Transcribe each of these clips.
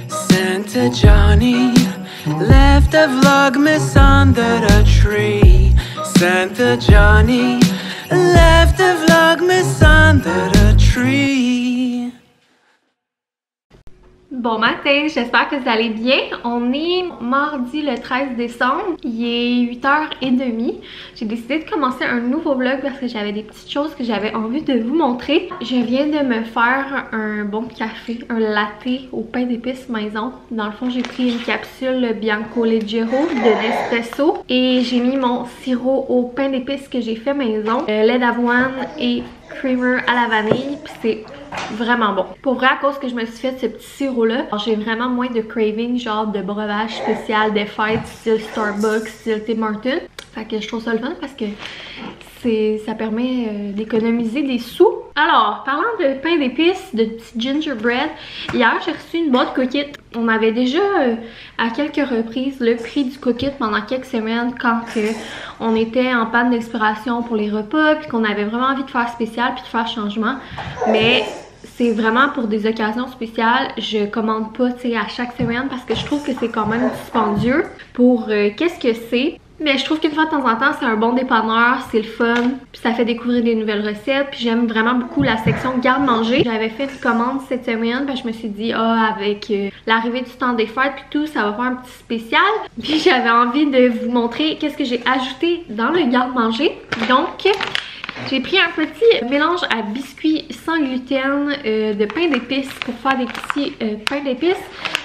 Santa Johnny left a Vlogmas under a tree. Santa Johnny left a Vlogmas under a tree. Bon matin, j'espère que vous allez bien. On est mardi le 13 décembre, il est 8h30. J'ai décidé de commencer un nouveau vlog parce que j'avais des petites choses que j'avais envie de vous montrer. Je viens de me faire un bon café, un latte au pain d'épices maison. Dans le fond, j'ai pris une capsule Bianco Leggero de Nespresso et j'ai mis mon sirop au pain d'épices que j'ai fait maison, lait d'avoine et creamer à la vanille, puis c'est vraiment bon. Pour vrai, à cause que je me suis fait ce petit sirop là, j'ai vraiment moins de craving, genre de breuvage spécial des fêtes style Starbucks, style Tim Hortons. Fait que je trouve ça le fun parce que ça permet d'économiser des sous. Alors, parlant de pain d'épices, de petit gingerbread, hier j'ai reçu une boîte cookie. On avait déjà à quelques reprises le prix du cookie pendant quelques semaines quand on était en panne d'expiration pour les repas puis qu'on avait vraiment envie de faire spécial puis de faire changement. Mais c'est vraiment pour des occasions spéciales. Je commande pas à chaque semaine parce que je trouve que c'est quand même dispendieux pour qu'est-ce que c'est. Mais je trouve qu'une fois de temps en temps, c'est un bon dépanneur, c'est le fun, puis ça fait découvrir des nouvelles recettes, puis j'aime vraiment beaucoup la section garde-manger. J'avais fait une commande cette semaine, puis je me suis dit, avec l'arrivée du temps des fêtes puis tout, ça va faire un petit spécial. Puis j'avais envie de vous montrer qu'est-ce que j'ai ajouté dans le garde-manger. Donc, j'ai pris un petit mélange à biscuits sans gluten de pain d'épices pour faire des petits pains d'épices.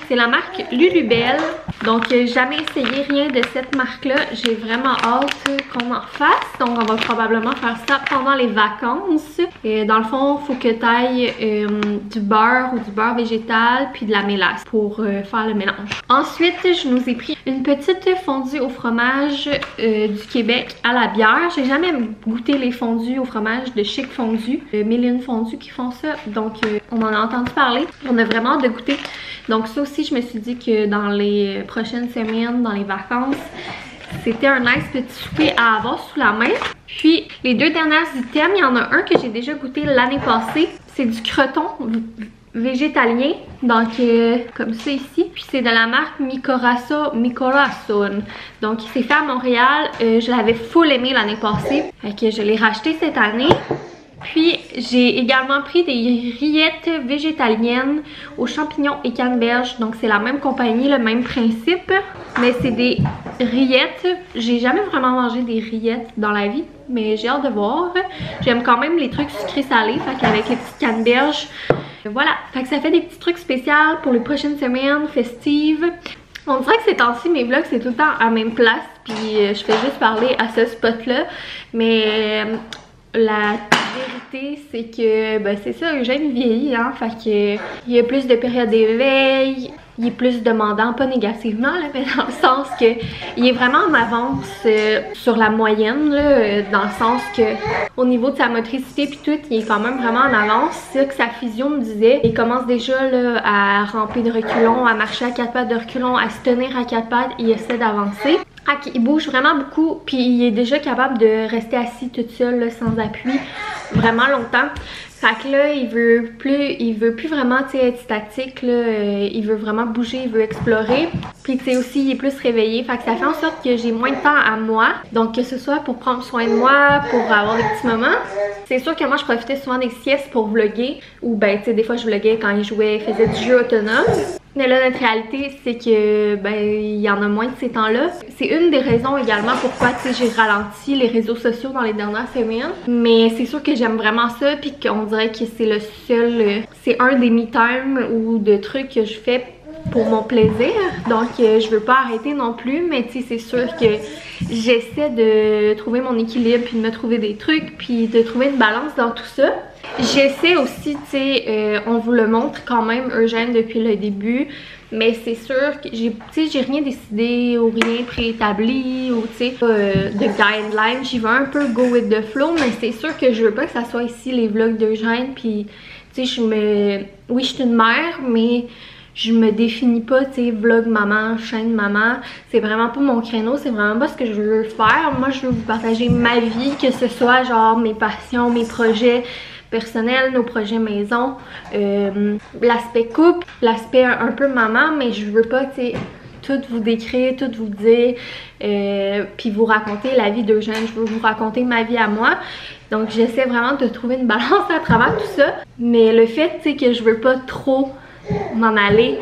C'est la marque Lulubelle. Donc, jamais essayé rien de cette marque-là. J'ai vraiment hâte qu'on en fasse. Donc, on va probablement faire ça pendant les vacances. Et dans le fond, il faut que tu ailles du beurre ou du beurre végétal puis de la mélasse pour faire le mélange. Ensuite, je nous ai pris une petite fondue au fromage du Québec à la bière. J'ai jamais goûté les fondues au fromage de Chic Fondue. Mille et une fondues qui font ça. Donc, on en a entendu parler. On a vraiment hâte de goûter. Donc ça aussi, je me suis dit que dans les prochaines semaines, dans les vacances, c'était un nice petit souper à avoir sous la main. Puis les deux derniers items, il y en a un que j'ai déjà goûté l'année passée. C'est du croton végétalien, donc comme ça ici. Puis c'est de la marque Mi Corazon. Donc c'est fait à Montréal. Je l'avais full aimé l'année passée. Fait que je l'ai racheté cette année. Puis j'ai également pris des rillettes végétaliennes aux champignons et canneberge. Donc c'est la même compagnie, le même principe. Mais c'est des rillettes. J'ai jamais vraiment mangé des rillettes dans la vie, mais j'ai hâte de voir. J'aime quand même les trucs sucrés salés. Fait qu'avec les petites canneberges, voilà. Fait que ça fait des petits trucs spéciaux pour les prochaines semaines festives. On dirait que ces temps-ci, mes vlogs, c'est tout le temps à la même place. Puis je fais juste parler à ce spot-là. Mais la vérité, c'est que, c'est ça, Eugène vieillit, hein, fait que il y a plus de périodes d'éveil, il est plus demandant, pas négativement, là, mais dans le sens que il est vraiment en avance sur la moyenne, là, dans le sens que au niveau de sa motricité puis tout, il est quand même vraiment en avance. C'est ça que sa physio me disait. Il commence déjà là, à ramper de reculons, à marcher à quatre pattes de reculons, à se tenir à quatre pattes, il essaie d'avancer. Il bouge vraiment beaucoup, puis il est déjà capable de rester assis toute seule là, sans appui vraiment longtemps. Fait que là, il veut plus vraiment être statique, là, il veut vraiment bouger, il veut explorer. Puis tu sais aussi, il est plus réveillé. Fait que ça fait en sorte que j'ai moins de temps à moi. Donc que ce soit pour prendre soin de moi, pour avoir des petits moments. C'est sûr que moi, je profitais souvent des siestes pour vlogger. Ou tu sais, des fois, je vloguais quand il jouait, il faisait du jeu autonome. Mais là, notre réalité, c'est que il y en a moins de ces temps-là. C'est une des raisons également pourquoi j'ai ralenti les réseaux sociaux dans les dernières semaines. Mais c'est sûr que j'aime vraiment ça, puis qu'on dirait que c'est le seul, c'est un des me-time ou de trucs que je fais pour mon plaisir. Donc je veux pas arrêter non plus, mais tu sais, c'est sûr que j'essaie de trouver mon équilibre, puis de me trouver des trucs, puis de trouver une balance dans tout ça. J'essaie aussi, tu sais, on vous le montre quand même, Eugène, depuis le début. Mais c'est sûr que j'ai rien décidé ou rien préétabli ou tu sais de guidelines. J'y vais un peu go with the flow, mais c'est sûr que je veux pas que ça soit ici les vlogs d'Eugène. Puis tu sais, oui, je suis une mère, mais je me définis pas, tu sais, vlog maman, chaîne maman. C'est vraiment pas mon créneau, c'est vraiment pas ce que je veux faire. Moi, je veux vous partager ma vie, que ce soit genre mes passions, mes projets personnels, nos projets maison, l'aspect couple, l'aspect un peu maman, mais je veux pas, tu sais, tout vous décrire, tout vous dire, puis vous raconter la vie d'Eugène. Je veux vous raconter ma vie à moi. Donc j'essaie vraiment de trouver une balance à travers tout ça. Mais le fait, tu sais, que je veux pas trop m'en aller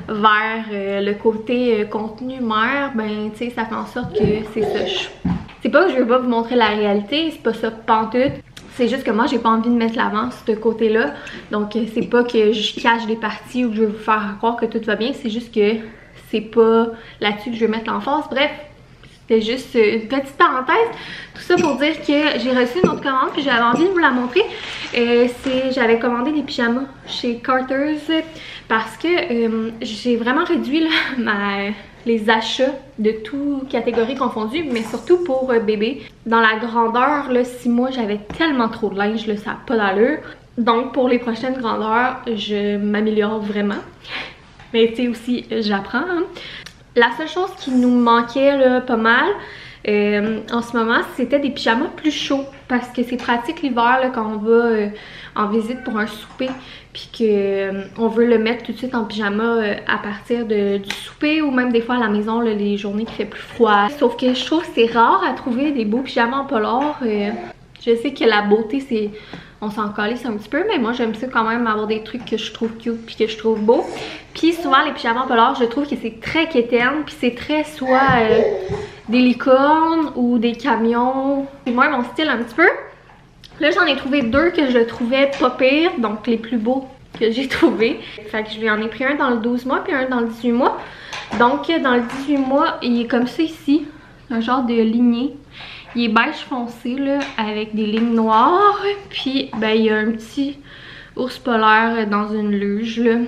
vers le côté contenu mère, ben tu sais, ça fait en sorte que c'est ça. C'est pas que je veux pas vous montrer la réalité, c'est pas ça pantoute. C'est juste que moi, j'ai pas envie de mettre l'avant ce côté-là. Donc c'est pas que je cache des parties ou que je veux vous faire croire que tout va bien, c'est juste que c'est pas là-dessus que je veux mettre l'emphase. Bref, c'était juste une petite parenthèse. Tout ça pour dire que j'ai reçu une autre commande puis j'avais envie de vous la montrer. J'avais commandé des pyjamas chez Carter's parce que j'ai vraiment réduit là, les achats de toutes catégories confondues, mais surtout pour bébé. Dans la grandeur, là, 6 mois, j'avais tellement trop de linge, là, ça n'a pas d'allure. Donc pour les prochaines grandeurs, je m'améliore vraiment. Mais tu sais aussi, j'apprends. Hein. La seule chose qui nous manquait là, pas mal en ce moment, c'était des pyjamas plus chauds. Parce que c'est pratique l'hiver quand on va en visite pour un souper. Puis qu'on veut le mettre tout de suite en pyjama à partir du souper. Ou même des fois à la maison, là, les journées qui fait plus froid. Sauf que je trouve que c'est rare à trouver des beaux pyjamas en polar. Je sais que la beauté, c'est... On s'en calisse un petit peu, mais moi j'aime ça quand même avoir des trucs que je trouve cute puis que je trouve beau. Puis souvent les pyjamas polar, je trouve que c'est très quétaine, puis c'est très soit des licornes ou des camions. C'est moins mon style un petit peu. Là j'en ai trouvé 2 que je trouvais pas pire, donc les plus beaux que j'ai trouvés. Fait que je lui en ai pris un dans le 12 mois puis un dans le 18 mois. Donc dans le 18 mois, il est comme ça ici, un genre de lignée. Il est beige foncé là, avec des lignes noires. Puis ben il y a un petit ours polaire dans une luge là.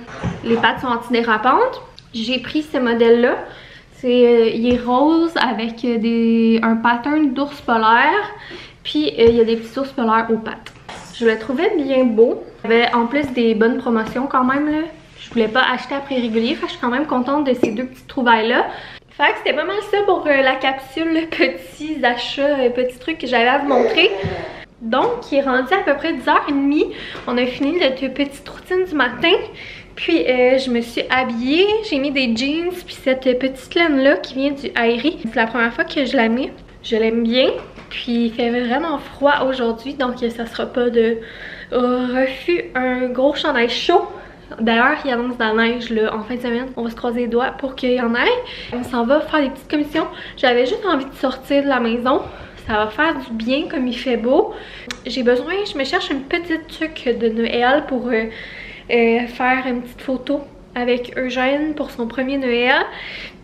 Les pattes sont antidérapantes. J'ai pris ce modèle là. Il est rose avec un pattern d'ours polaire. Puis il y a des petits ours polaires aux pattes. Je le trouvais bien beau. Il y avait en plus des bonnes promotions quand même là. Je voulais pas acheter à prix régulier. Fait que je suis quand même contente de ces 2 petites trouvailles là. Fait que c'était pas mal ça pour la capsule, petits achats, petits trucs que j'avais à vous montrer. Donc, il est rendu à peu près 10h30. On a fini notre petite routine du matin. Puis, je me suis habillée. J'ai mis des jeans. Puis cette petite laine-là qui vient du Aerie. C'est la première fois que je la mets. Je l'aime bien. Puis, il fait vraiment froid aujourd'hui. Donc, ça sera pas de refus. Un gros chandail chaud. D'ailleurs, il annonce de la neige là, en fin de semaine. On va se croiser les doigts pour qu'il y en ait. On s'en va faire des petites commissions. J'avais juste envie de sortir de la maison. Ça va faire du bien comme il fait beau. J'ai besoin, je me cherche une petite truc de Noël pour faire une petite photo avec Eugène pour son premier Noël.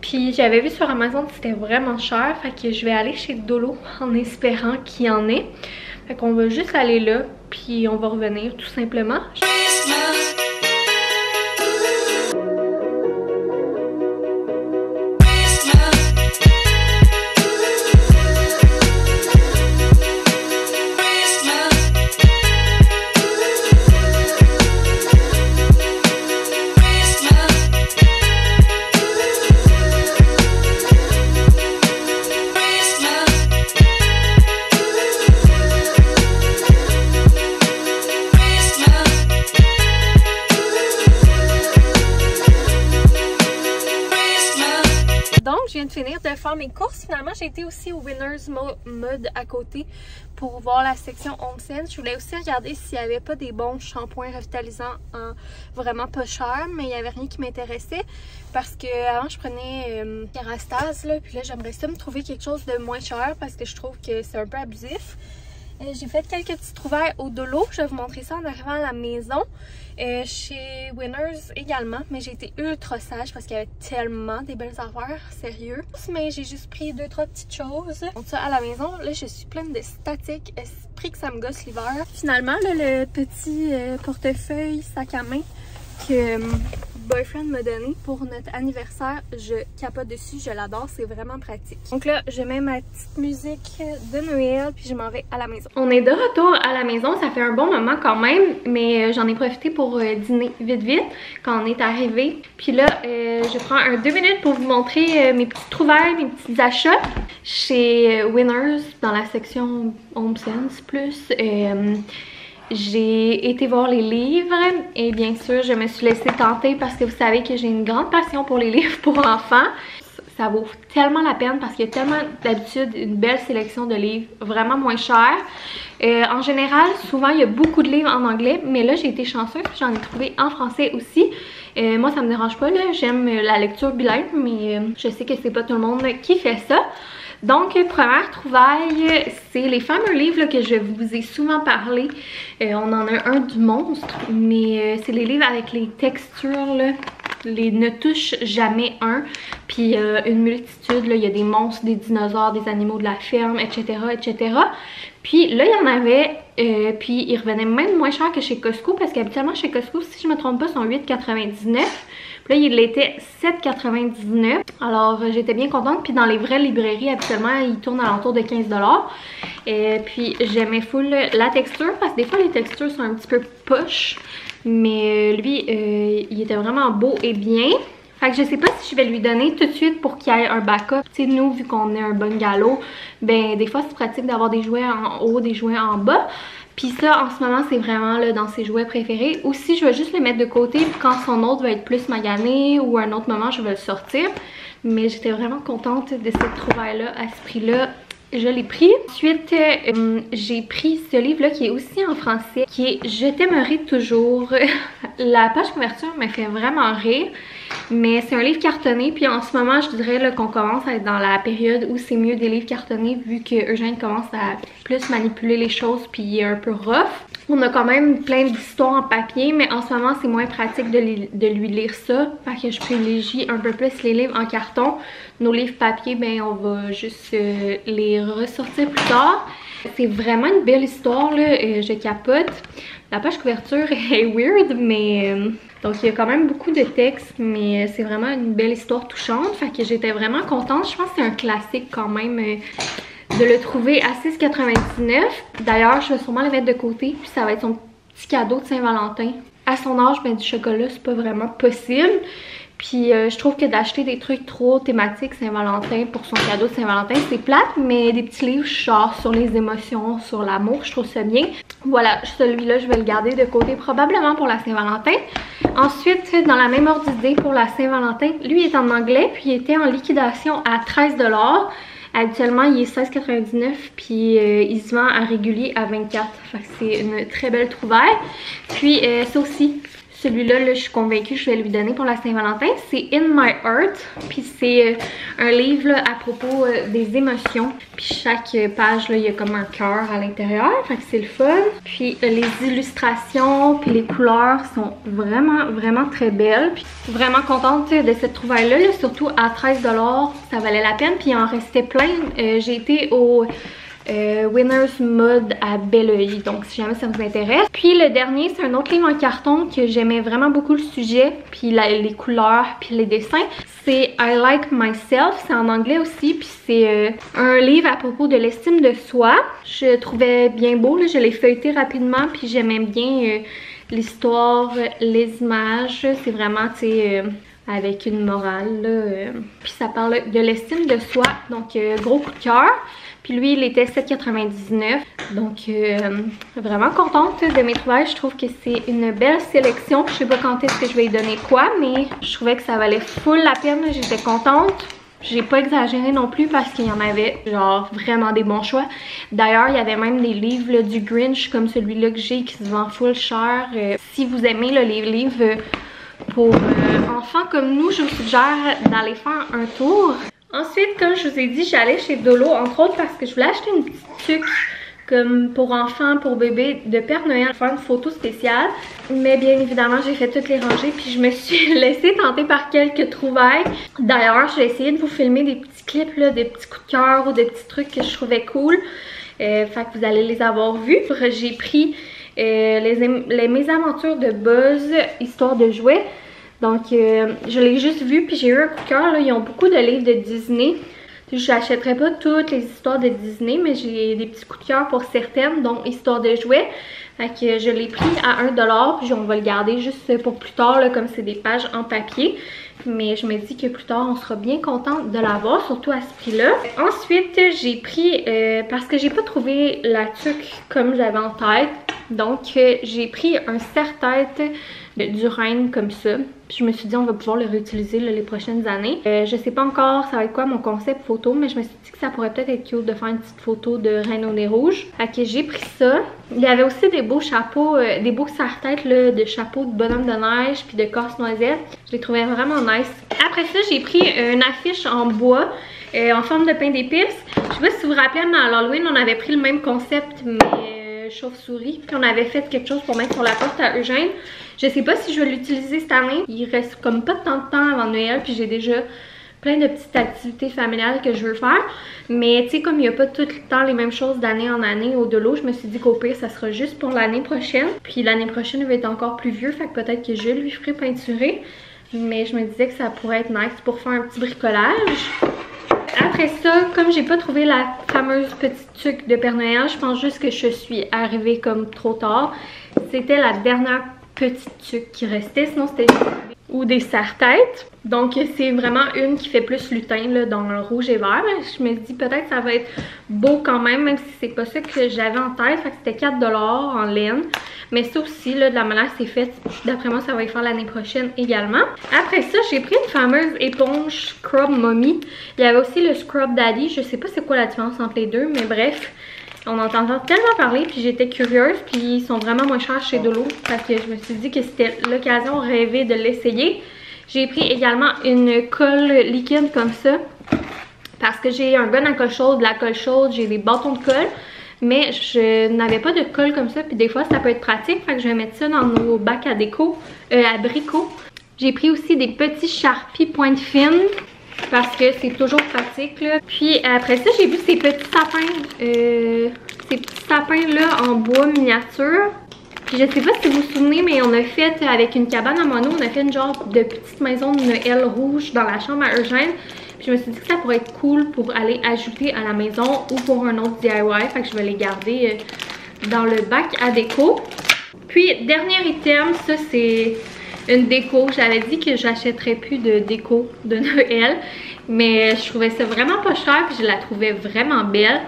Puis j'avais vu sur Amazon que c'était vraiment cher. Fait que je vais aller chez Dolo en espérant qu'il y en ait. Fait qu'on va juste aller là. Puis on va revenir tout simplement. Je viens de finir de faire mes courses. Finalement, j'ai été aussi au Winners Mode à côté pour voir la section Home Sense. Je voulais aussi regarder s'il n'y avait pas des bons shampoings revitalisants vraiment pas chers, mais il n'y avait rien qui m'intéressait parce que avant je prenais Kerastase, puis là j'aimerais ça me trouver quelque chose de moins cher parce que je trouve que c'est un peu abusif. J'ai fait quelques petites trouvailles au Dolo. Je vais vous montrer ça en arrivant à la maison. Chez Winners également. Mais j'ai été ultra sage parce qu'il y avait tellement des belles affaires. Sérieux. Mais j'ai juste pris 2-3 petites choses. Donc ça à la maison. Là je suis pleine de statique. Esprit que ça me gosse l'hiver. Finalement là, le petit portefeuille sac à main que boyfriend m'a donné pour notre anniversaire. Je capote dessus, je l'adore, c'est vraiment pratique. Donc là, je mets ma petite musique de Noël puis je m'en vais à la maison. On est de retour à la maison, ça fait un bon moment quand même, mais j'en ai profité pour dîner vite quand on est arrivé. Puis là, je prends 2 minutes pour vous montrer mes petites trouvailles, mes petits achats chez Winners dans la section Home Sense plus. J'ai été voir les livres et bien sûr je me suis laissée tenter parce que vous savez que j'ai une grande passion pour les livres pour enfants. Ça vaut tellement la peine parce qu'il y a tellement d'habitude une belle sélection de livres vraiment moins chers. En général, souvent il y a beaucoup de livres en anglais, mais là j'ai été chanceuse, j'en ai trouvé en français aussi. Moi ça me dérange pas, j'aime la lecture bilingue, mais je sais que c'est pas tout le monde qui fait ça. Donc, première trouvaille, c'est les fameux livres là, que je vous ai souvent parlé. On en a un du monstre, mais c'est les livres avec les textures, là. Les ne touche jamais un. Puis une multitude, là, il y a des monstres, des dinosaures, des animaux de la ferme, etc. etc. Puis là, il y en avait, puis ils revenaient même moins cher que chez Costco, parce qu'habituellement chez Costco, si je me trompe pas, sont 8,99. Puis là, il était 7,99. Alors, j'étais bien contente. Puis dans les vraies librairies, habituellement, ils tournent à l'entour de 15 $. Puis j'aimais full la texture, parce que des fois, les textures sont un petit peu poches. Mais lui, il était vraiment beau et bien. Fait que je sais pas si je vais lui donner tout de suite pour qu'il y ait un backup. Tu sais, nous, vu qu'on est un bungalow, ben des fois, c'est pratique d'avoir des jouets en haut, des jouets en bas. Puis ça, en ce moment, c'est vraiment là, dans ses jouets préférés. Ou si je vais juste le mettre de côté, puis quand son autre va être plus magané ou à un autre moment, je vais le sortir. Mais j'étais vraiment contente de cette trouvaille-là à ce prix-là. Je l'ai pris. Ensuite, j'ai pris ce livre-là qui est aussi en français, qui est « Je t'aimerai toujours ». La page couverture me fait vraiment rire, mais c'est un livre cartonné. Puis en ce moment, je dirais qu'on commence à être dans la période où c'est mieux des livres cartonnés, vu que Eugène commence à plus manipuler les choses puis il est un peu rough. On a quand même plein d'histoires en papier, mais en ce moment, c'est moins pratique de lui lire ça. Fait que je privilégie un peu plus les livres en carton. Nos livres papier, ben on va juste les ressortir plus tard. C'est vraiment une belle histoire, là. Je capote. La page couverture est weird, mais... donc, il y a quand même beaucoup de textes, mais c'est vraiment une belle histoire touchante. Fait que j'étais vraiment contente. Je pense que c'est un classique quand même... de le trouver à 6,99. D'ailleurs, je vais sûrement le mettre de côté, puis ça va être son petit cadeau de Saint-Valentin. À son âge, ben, du chocolat, c'est pas vraiment possible. Puis je trouve que d'acheter des trucs trop thématiques Saint-Valentin pour son cadeau de Saint-Valentin, c'est plate, mais des petits livres genre sur les émotions, sur l'amour, je trouve ça bien. Voilà, celui-là, je vais le garder de côté probablement pour la Saint-Valentin. Ensuite, dans la même ordre d'idée pour la Saint-Valentin, lui est en anglais, puis il était en liquidation à 13 $. Actuellement, il est 16,99 puis il se vend à régulier à 24. Fait que c'est une très belle trouvaille. Puis ça aussi, celui-là, je suis convaincue que je vais lui donner pour la Saint-Valentin. C'est In My Heart. Puis c'est un livre là, à propos des émotions. Puis chaque page, là, il y a comme un cœur à l'intérieur. Fait que c'est le fun. Puis les illustrations puis les couleurs sont vraiment, vraiment très belles. Puis vraiment contente de cette trouvaille-là. Là, surtout à 13 $, ça valait la peine. Puis il en restait plein. J'ai été au... Winners Mode à Belleuil, donc si jamais ça vous intéresse. Puis le dernier, c'est un autre livre en carton que j'aimais vraiment beaucoup le sujet, puis les couleurs, puis les dessins. C'est I Like Myself, c'est en anglais aussi, puis c'est un livre à propos de l'estime de soi. Je trouvais bien beau, là, je l'ai feuilleté rapidement, puis j'aimais bien l'histoire, les images. C'est vraiment, tu sais... avec une morale, là. Puis ça parle de l'estime de soi, donc gros coup de cœur. Puis lui, il était 7,99. Donc vraiment contente de mes trouvailles. Je trouve que c'est une belle sélection. Je sais pas quand est-ce que je vais lui donner quoi, mais je trouvais que ça valait full la peine. J'étais contente. J'ai pas exagéré non plus parce qu'il y en avait genre vraiment des bons choix. D'ailleurs, il y avait même des livres là, du Grinch comme celui-là que j'ai qui se vend full cher. Si vous aimez là, les livres pour enfants comme nous, je vous suggère d'aller faire un tour. Ensuite, comme je vous ai dit, j'allais chez Dolo, entre autres parce que je voulais acheter une petite tuque comme pour enfants, pour bébés, de Père Noël, faire une photo spéciale. Mais bien évidemment, j'ai fait toutes les rangées, puis je me suis laissée tenter par quelques trouvailles. D'ailleurs, je vais essayer de vous filmer des petits clips, là, des petits coups de cœur ou des petits trucs que je trouvais cool. Fait que vous allez les avoir vus. J'ai pris les mésaventures de Buzz, histoire de jouets. Donc je l'ai juste vu puis j'ai eu un coup de cœur. Là. Ils ont beaucoup de livres de Disney. Je n'achèterai pas toutes les histoires de Disney, mais j'ai des petits coups de cœur pour certaines, dont Histoire de jouets. Fait que je l'ai pris à 1$, puis on va le garder juste pour plus tard, là, comme c'est des pages en papier. Mais je me dis que plus tard, on sera bien contente de l'avoir, surtout à ce prix-là. Ensuite, j'ai pris, parce que j'ai pas trouvé la tuque comme j'avais en tête, donc j'ai pris un serre-tête du Rhin comme ça. Puis je me suis dit on va pouvoir le réutiliser là, les prochaines années. Je sais pas encore ça va être quoi mon concept photo, mais je me suis dit que ça pourrait peut-être être cute de faire une petite photo de Reine au nez rouge. Fait que j'ai pris ça. Il y avait aussi des beaux chapeaux, des beaux serre-têtes de chapeaux de bonhomme de neige puis de casse-noisette. Je les trouvais vraiment nice. Après ça, j'ai pris une affiche en bois en forme de pain d'épices. Je sais pas si vous vous rappelez, mais à l'Halloween, on avait pris le même concept, mais chauve-souris. Puis on avait fait quelque chose pour mettre sur la porte à Eugène. Je sais pas si je vais l'utiliser cette année. Il reste comme pas tant de temps avant Noël, puis j'ai déjà plein de petites activités familiales que je veux faire. Mais tu sais, comme il n'y a pas tout le temps les mêmes choses d'année en année au delà, je me suis dit qu'au pire, ça sera juste pour l'année prochaine. Puis l'année prochaine, il va être encore plus vieux, fait que peut-être que je lui ferai peinturer. Mais je me disais que ça pourrait être nice pour faire un petit bricolage. Après ça, comme j'ai pas trouvé la fameuse petite tuque de Père Noël, je pense juste que je suis arrivée comme trop tard. C'était la dernière petite tuque qui restait, sinon c'était ou des serre-têtes. Donc c'est vraiment une qui fait plus lutin là, dans le rouge et vert. Je me dis peut-être que ça va être beau quand même si c'est pas ça que j'avais en tête. Fait que c'était 4$ en laine. Mais ça aussi, là, de la manière que c'est fait, d'après moi, ça va y faire l'année prochaine également. Après ça, j'ai pris une fameuse éponge Scrub Mommy. Il y avait aussi le Scrub Daddy. Je sais pas c'est quoi la différence entre les deux, mais bref. On entend tellement parler, puis j'étais curieuse, puis ils sont vraiment moins chers chez Dolo. Parce que je me suis dit que c'était l'occasion rêvée de l'essayer. J'ai pris également une colle liquide comme ça. Parce que j'ai un gun à colle chaude, de la colle chaude, j'ai des bâtons de colle. Mais je n'avais pas de colle comme ça, puis des fois ça peut être pratique. Fait que je vais mettre ça dans nos bacs à déco, abricots. J'ai pris aussi des petits Sharpie pointe fine. Parce que c'est toujours pratique là. Puis après ça, j'ai vu ces petits sapins là en bois miniature. Puis je sais pas si vous vous souvenez, mais on a fait avec une cabane à mono, on a fait une genre de petite maison de Noël rouge dans la chambre à Eugène. Puis je me suis dit que ça pourrait être cool pour aller ajouter à la maison ou pour un autre DIY. Fait que je vais les garder dans le bac à déco. Puis dernier item, ça c'est une déco. J'avais dit que j'achèterais plus de déco de Noël, mais je trouvais ça vraiment pas cher puis je la trouvais vraiment belle.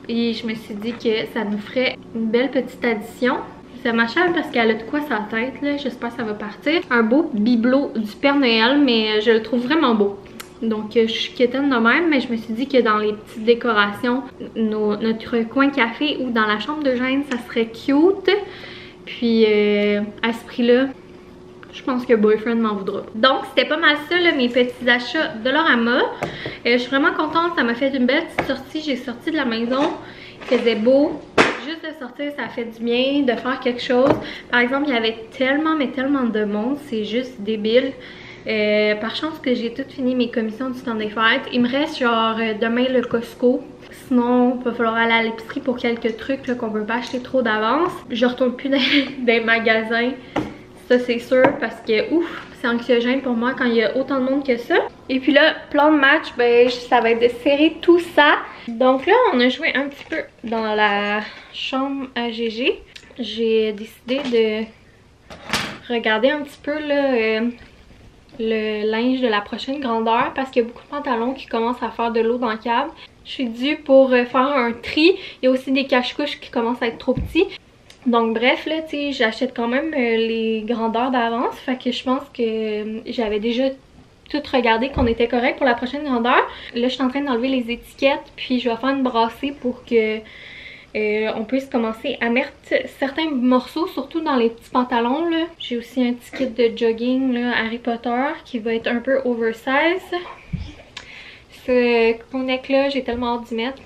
Et je me suis dit que ça nous ferait une belle petite addition. C'est ma chère parce qu'elle a de quoi sa tête là, j'espère que ça va partir. Un beau bibelot du Père Noël, mais je le trouve vraiment beau. Donc je suis quétaine de même, mais je me suis dit que dans les petites décorations, notre coin café ou dans la chambre d'Eugène, ça serait cute. Puis à ce prix-là, je pense que Boyfriend m'en voudra. Donc c'était pas mal ça là, mes petits achats Dollarama. Je suis vraiment contente, ça m'a fait une belle petite sortie. J'ai sorti de la maison, il faisait beau. Juste de sortir, ça fait du bien de faire quelque chose. Par exemple, il y avait tellement mais tellement de monde, c'est juste débile. Par chance que j'ai tout fini mes commissions du temps des fêtes. Il me reste genre demain le Costco. Sinon, il va falloir aller à l'épicerie pour quelques trucs qu'on ne peut pas acheter trop d'avance. Je retourne plus dans les magasins. Ça c'est sûr parce que ouf, c'est anxiogène pour moi quand il y a autant de monde que ça. Et puis là, plan de match, ben ça va être de serrer tout ça. Donc là, on a joué un petit peu dans la chambre à Gégé. J'ai décidé de regarder un petit peu là, le linge de la prochaine grandeur parce qu'il y a beaucoup de pantalons qui commencent à faire de l'eau dans le câble. Je suis due pour faire un tri. Il y a aussi des cache-couches qui commencent à être trop petits. Donc bref là, tu sais, j'achète quand même les grandeurs d'avance. Fait que je pense que j'avais déjà tout regardé qu'on était correct pour la prochaine grandeur. Là, je suis en train d'enlever les étiquettes. Puis je vais faire une brassée pour que on puisse commencer à mettre certains morceaux, surtout dans les petits pantalons là. J'ai aussi un petit kit de jogging là, Harry Potter qui va être un peu oversize. Ce connect là, j'ai tellement hâte d'y mettre.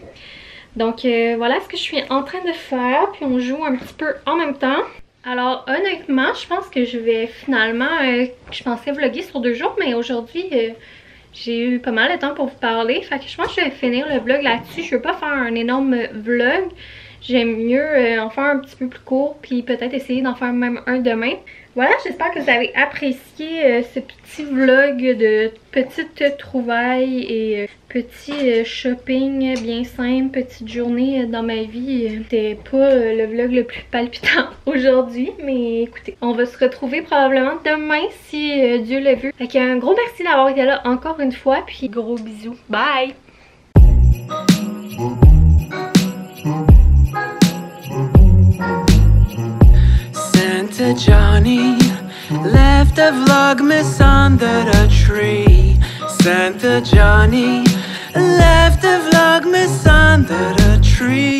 Donc voilà ce que je suis en train de faire, puis on joue un petit peu en même temps. Alors honnêtement, je pense que je vais finalement, je pensais vlogger sur 2 jours, mais aujourd'hui j'ai eu pas mal de temps pour vous parler. Fait que je pense que je vais finir le vlog là-dessus. Je veux pas faire un énorme vlog. J'aime mieux en faire un petit peu plus court, puis peut-être essayer d'en faire même un demain. Voilà, j'espère que vous avez apprécié ce petit vlog de petites trouvailles et petit shopping bien simple, petite journée dans ma vie. C'était pas le vlog le plus palpitant aujourd'hui, mais écoutez, on va se retrouver probablement demain si Dieu l'a vu. Fait qu'un gros merci d'avoir été là encore une fois, puis gros bisous. Bye! Santa Johnny left a Vlogmas under a tree. Santa Johnny left a Vlogmas under a tree.